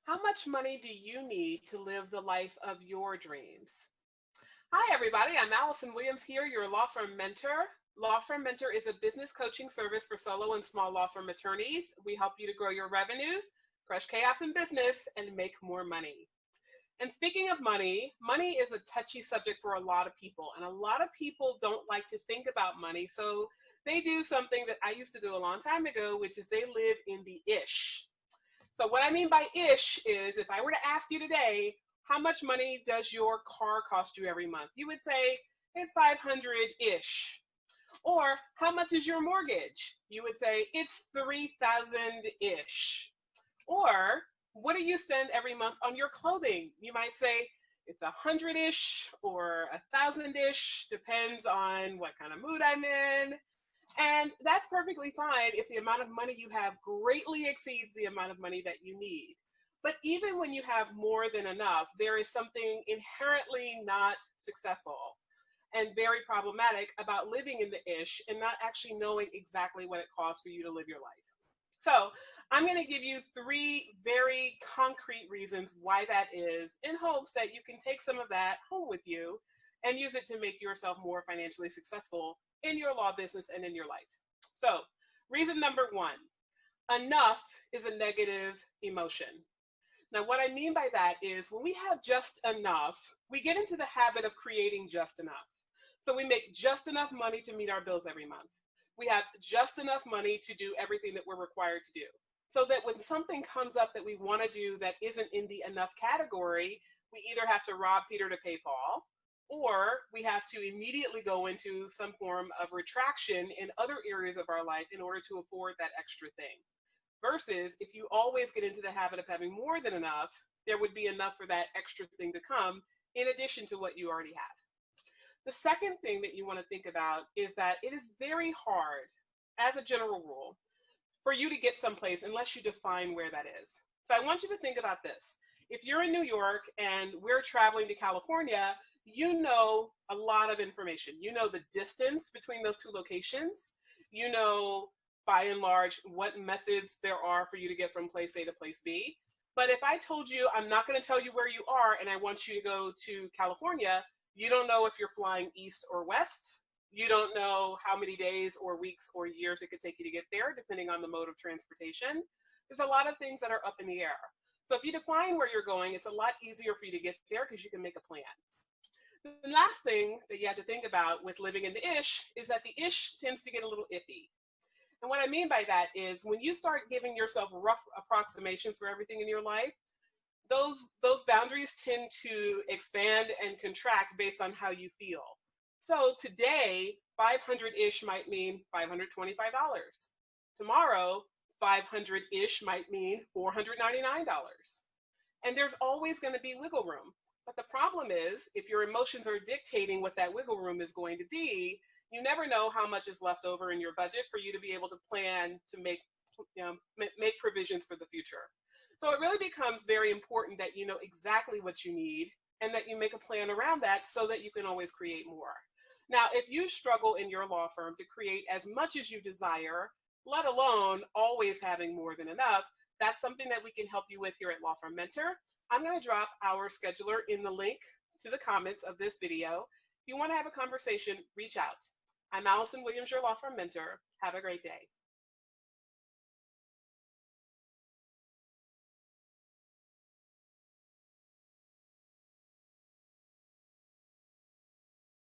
How much money do you need to live the life of your dreams? Hi, everybody. I'm Allison Williams here, your law firm mentor. Law Firm Mentor is a business coaching service for solo and small law firm attorneys. We help you to grow your revenues, crush chaos in business, and make more money. And speaking of money, money is a touchy subject for a lot of people, and a lot of people don't like to think about money, so they do something that I used to do a long time ago, which is they live in the ish. So what I mean by ish is if I were to ask you today, how much money does your car cost you every month? You would say it's 500-ish. Or how much is your mortgage? You would say it's 3,000-ish. Or what do you spend every month on your clothing? You might say it's 100-ish or 1,000-ish, depends on what kind of mood I'm in. And that's perfectly fine if the amount of money you have greatly exceeds the amount of money that you need. But even when you have more than enough, there is something inherently not successful and very problematic about living in the ish and not actually knowing exactly what it costs for you to live your life. So I'm going to give you 3 very concrete reasons why that is, in hopes that you can take some of that home with you and use it to make yourself more financially successful in your law business and in your life. So, reason number 1, enough is a negative emotion. Now, what I mean by that is when we have just enough, we get into the habit of creating just enough. So we make just enough money to meet our bills every month. We have just enough money to do everything that we're required to do. So that when something comes up that we want to do that isn't in the enough category, we either have to rob Peter to pay Paul, or we have to immediately go into some form of retraction in other areas of our life in order to afford that extra thing. Versus if you always get into the habit of having more than enough, there would be enough for that extra thing to come in addition to what you already have. The second thing that you want to think about is that it is very hard, as a general rule, for you to get someplace unless you define where that is. So I want you to think about this. If you're in New York and we're traveling to California, you know a lot of information. You know the distance between those 2 locations. You know, by and large, what methods there are for you to get from place A to place B. But if I told you I'm not going to tell you where you are and I want you to go to California, you don't know if you're flying east or west. You don't know how many days or weeks or years it could take you to get there, depending on the mode of transportation. There's a lot of things that are up in the air. So if you define where you're going, it's a lot easier for you to get there because you can make a plan. The last thing that you have to think about with living in the ish is that the ish tends to get a little iffy. And what I mean by that is when you start giving yourself rough approximations for everything in your life, those boundaries tend to expand and contract based on how you feel. So today, 500-ish might mean $525. Tomorrow, 500-ish might mean $499. And there's always going to be wiggle room. But the problem is, if your emotions are dictating what that wiggle room is going to be, you never know how much is left over in your budget for you to be able to plan to make provisions for the future. So it really becomes very important that you know exactly what you need and that you make a plan around that so that you can always create more. Now, if you struggle in your law firm to create as much as you desire, let alone always having more than enough, that's something that we can help you with here at Law Firm Mentor. I'm going to drop our scheduler in the link to the comments of this video. If you want to have a conversation, reach out. I'm Allison Williams, your Law Firm Mentor. Have a great day.